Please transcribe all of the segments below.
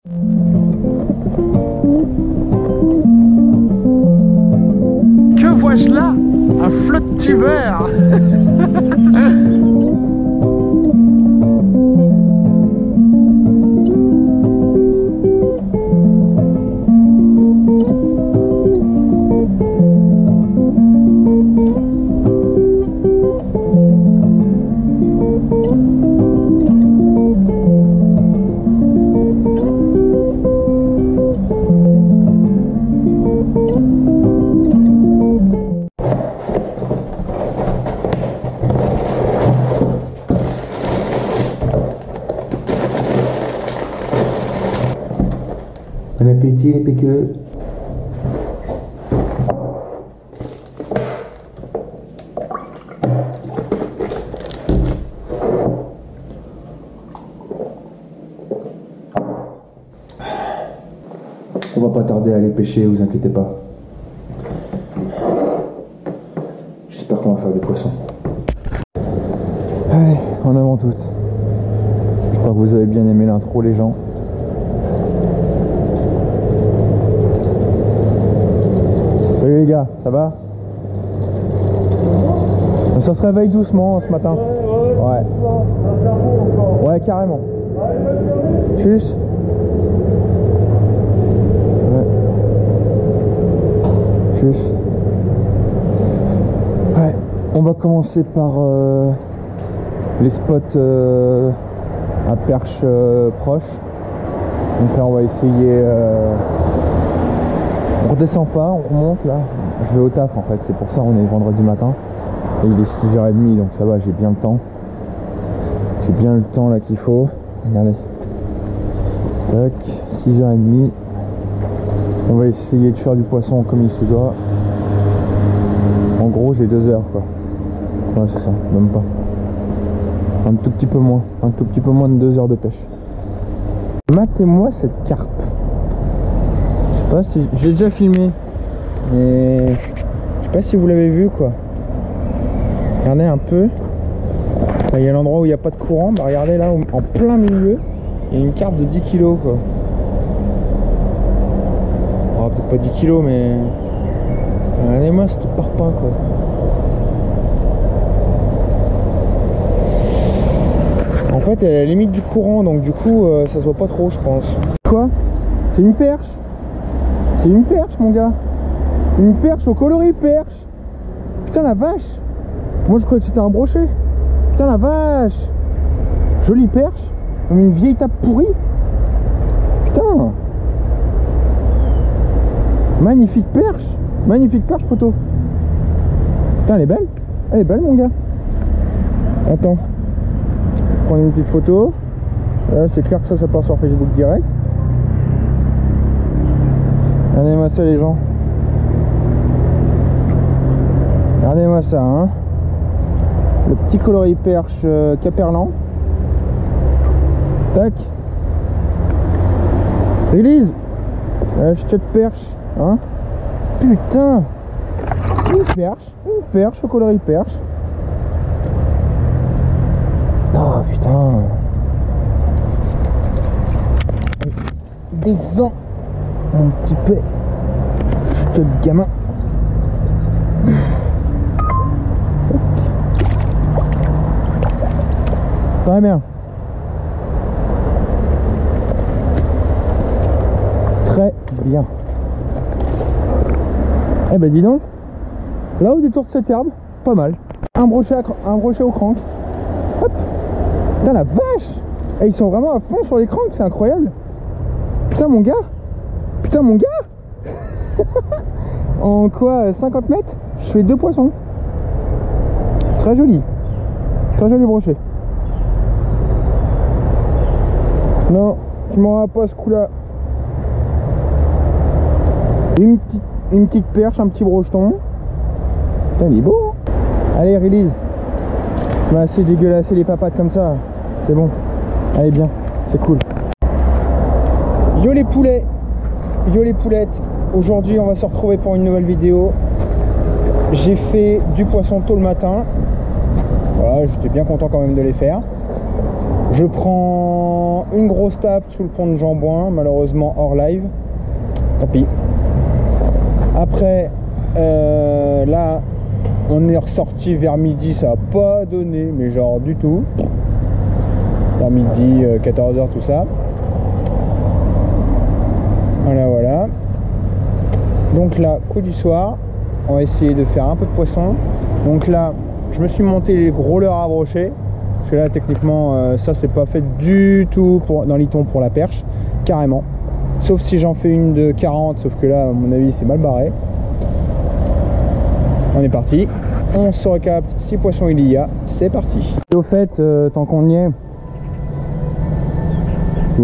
Que vois-je là? Un flotte-tubeur. Bon appétit les péqueux. On va pas tarder à aller pêcher, vous inquiétez pas. J'espère qu'on va faire du poisson. Allez, en avant toutes. J'espère que vous avez bien aimé l'intro les gens. Salut les gars, ça va? Ça se réveille doucement ce matin. Ouais. Ouais, carrément. Tchuss. Ouais. Tchuss. Ouais. On va commencer par les spots à perche proche. Donc là on va essayer. On redescend pas, on remonte là. Je vais au taf en fait, c'est pour ça on est vendredi matin. Et il est 6h30 donc ça va, j'ai bien le temps. J'ai bien le temps là qu'il faut. Regardez. Tac, 6h30. On va essayer de faire du poisson comme il se doit. En gros j'ai 2 heures quoi. Ouais c'est ça, même pas. Un tout petit peu moins. Un tout petit peu moins de 2 heures de pêche. Matez-moi cette carpe. Je sais pas si... Je l'ai déjà filmé. Mais... Je sais pas si vous l'avez vu quoi. Regardez un peu. Il y a l'endroit où il n'y a pas de courant. Bah regardez là, en plein milieu. Il y a une carpe de 10 kg quoi. Oh, peut-être pas 10 kg mais... Regardez-moi ce parpaing quoi. En fait elle est à la limite du courant donc du coup ça se voit pas trop je pense. Quoi? C'est une perche? C'est une perche mon gars. Une perche au coloris perche. Putain la vache. Moi je croyais que c'était un brochet. Putain la vache. Jolie perche. Comme une vieille tape pourrie. Putain. Magnifique perche. Magnifique perche poteau. Putain elle est belle. Elle est belle mon gars. Attends. Prendre une petite photo. Là c'est clair que ça part sur Facebook direct. Regardez-moi ça les gens. Regardez-moi ça hein. Le petit coloris perche Caperlan. Tac. Élise. Je te perche hein. Putain. Une perche au coloris perche. Oh putain. Descends un petit peu. Je te le gamin. Très bien. Très bien. Eh ben dis donc. Là au détour de cette herbe, pas mal. Un brochet au crank. Hop. Putain la vache. Et ils sont vraiment à fond sur les cranks, c'est incroyable. Putain mon gars. Putain mon gars. En quoi 50 mètres je fais 2 poissons. Très joli. Très joli brochet. Non, tu m'auras pas ce coup là. Une petite perche, un petit brocheton. Putain il est beau hein. Allez release. On va assez dégueulasser les papates comme ça. C'est bon. Allez bien, c'est cool. Yo les poulets. Yo les poulettes. Aujourd'hui on va se retrouver pour une nouvelle vidéo. J'ai fait du poisson tôt le matin. Voilà, j'étais bien content quand même de les faire. Je prends une grosse tape sous le pont de Jambouin, malheureusement hors live. Tant pis. Après, là, on est ressorti vers midi, ça n'a pas donné, mais genre du tout. Vers midi, 14h, tout ça. Voilà, voilà. Donc là, coup du soir, on va essayer de faire un peu de poisson. Donc là, je me suis monté les gros leurres à brocher. Parce que là, techniquement, ça, c'est pas fait du tout dans l'iton pour la perche. Carrément. Sauf si j'en fais une de 40, sauf que là, à mon avis, c'est mal barré. On est parti. On se recapte si poisson il y a. C'est parti. Et au fait, tant qu'on y est,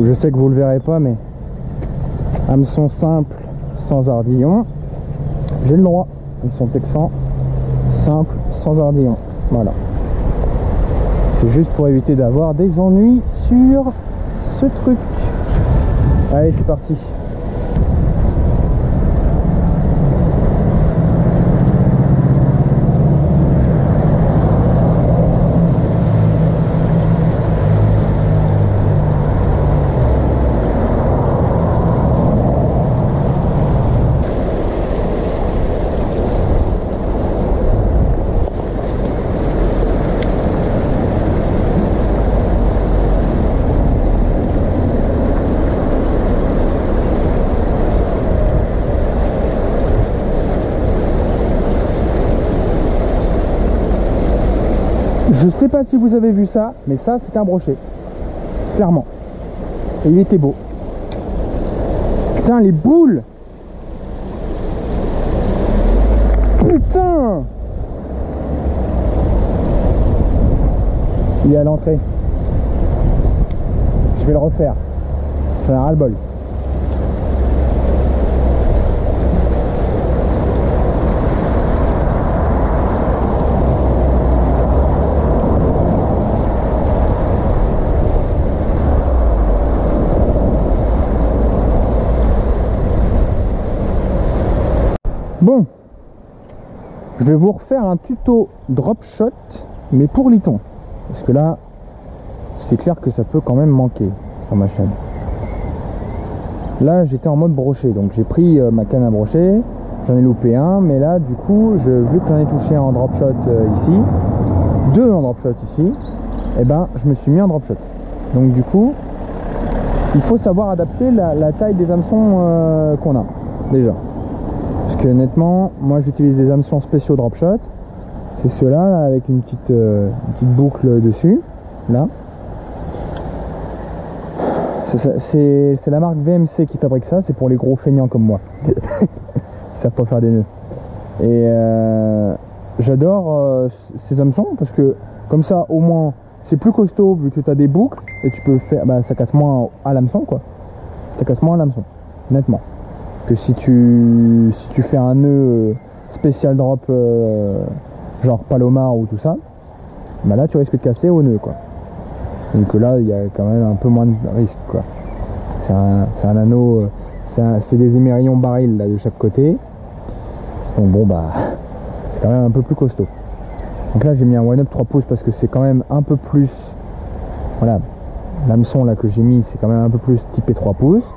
je sais que vous le verrez pas, mais hameçon simple, sans ardillon. J'ai le droit. Hameçon texan, simple, sans ardillon. Voilà. C'est juste pour éviter d'avoir des ennuis sur ce truc. Allez, c'est parti. Je sais pas si vous avez vu ça, mais ça c'est un brochet. Clairement. Et il était beau. Putain, les boules! Putain! Il est à l'entrée. Je vais le refaire. J'en ai ras le bol. Bon, je vais vous refaire un tuto drop shot, mais pour l'iton. Parce que là, c'est clair que ça peut quand même manquer sur ma chaîne. Là, j'étais en mode brochet, donc j'ai pris ma canne à brocher, j'en ai loupé un, mais là, du coup, vu que j'en ai touché un en drop shot ici, deux en drop shot ici, et ben, je me suis mis en drop shot. Donc du coup, il faut savoir adapter la taille des hameçons qu'on a, déjà. Parce que honnêtement, moi j'utilise des hameçons spéciaux drop shot. C'est ceux-là là, avec une petite boucle dessus. Là. C'est la marque VMC qui fabrique ça. C'est pour les gros feignants comme moi. Ils savent pas faire des nœuds. Et j'adore ces hameçons parce que comme ça au moins c'est plus costaud vu que tu as des boucles et tu peux faire. Bah, ça casse moins à l'hameçon quoi. Ça casse moins à l'hameçon. Nettement. Que si tu fais un nœud spécial drop genre Palomar ou tout ça, bah là tu risques de casser au nœud quoi. Donc là il y a quand même un peu moins de risque quoi. C'est un anneau, c'est des émerillons barils là de chaque côté. Donc bon bah c'est quand même un peu plus costaud. Donc là j'ai mis un one up 3 pouces parce que c'est quand même un peu plus, voilà, l'hameçon là que j'ai mis c'est quand même un peu plus typé 3 pouces.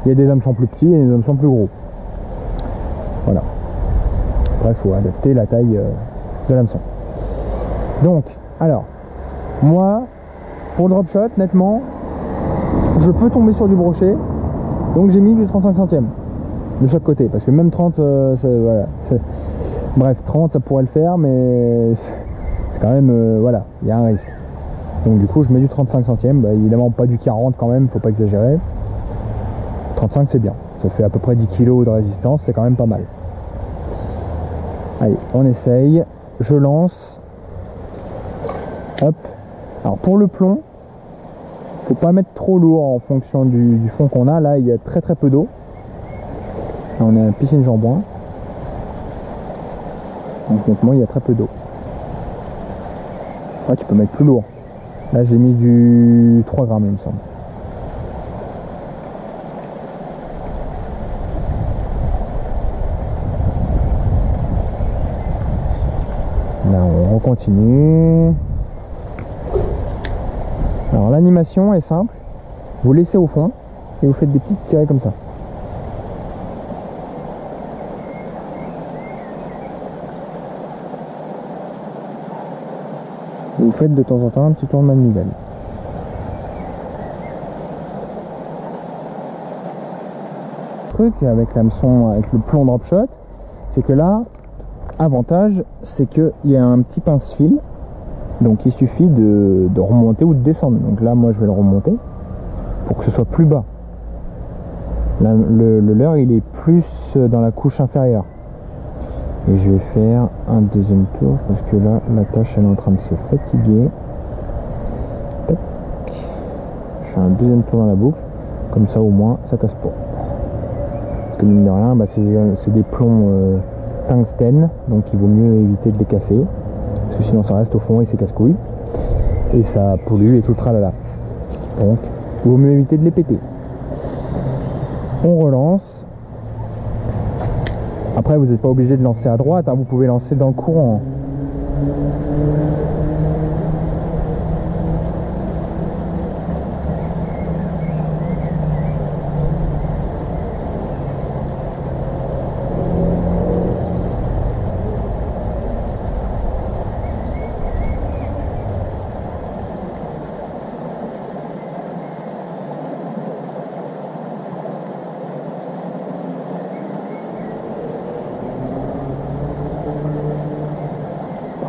Il y a des hameçons plus petits et des hameçons plus gros. Voilà. Après, il faut adapter la taille de l'hameçon. Donc, alors, moi, pour le drop shot, nettement, je peux tomber sur du brochet. Donc, j'ai mis du 35 centièmes de chaque côté. Parce que même 30, voilà. Bref, 30, ça pourrait le faire, mais c'est quand même, voilà, il y a un risque. Donc, du coup, je mets du 35 centièmes. Bah, évidemment, pas du 40 quand même, faut pas exagérer. 35 c'est bien, ça fait à peu près 10 kg de résistance, c'est quand même pas mal. Allez, on essaye, je lance. Hop. Alors pour le plomb, faut pas mettre trop lourd en fonction du fond qu'on a. Là il y a très peu d'eau. On est à piscine Jambouin. Donc honnêtement il y a très peu d'eau. Ouais, tu peux mettre plus lourd. Là j'ai mis du 3 grammes il me semble. Là on continue. Alors l'animation est simple, vous laissez au fond et vous faites des petites tirées comme ça. Et vous faites de temps en temps un petit tour de manivelle. Le truc avec l'hameçon, avec le plomb drop shot, c'est que là, avantage, c'est qu'il y a un petit pince-fil. Donc il suffit de remonter ou de descendre. Donc là moi je vais le remonter pour que ce soit plus bas. Là, le leurre il est plus dans la couche inférieure. Et je vais faire un deuxième tour parce que là la tâche elle est en train de se fatiguer. Tac. Je fais un deuxième tour dans la boucle. Comme ça au moins ça casse pas. Parce que mine de rien bah, c'est des plombs tungstène. Donc il vaut mieux éviter de les casser. Parce que sinon ça reste au fond et c'est casse-couille. Et ça pollue et tout le tralala. Donc, il vaut mieux éviter de les péter. On relance. Après, vous n'êtes pas obligé de lancer à droite, hein, vous pouvez lancer dans le courant.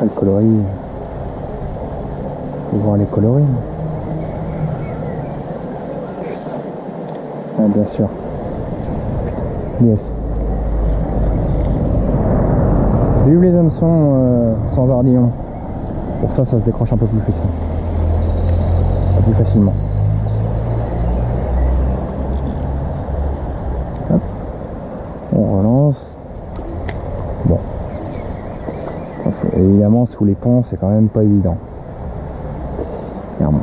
Le coloris, faut voir les coloris. Ah, bien sûr. Yes. Vive les hameçons sans ardillon. Pour ça, ça se décroche un peu plus facile. Un peu plus facilement. Hop. On relance. Bon. Évidemment, sous les ponts, c'est quand même pas évident. Clairement.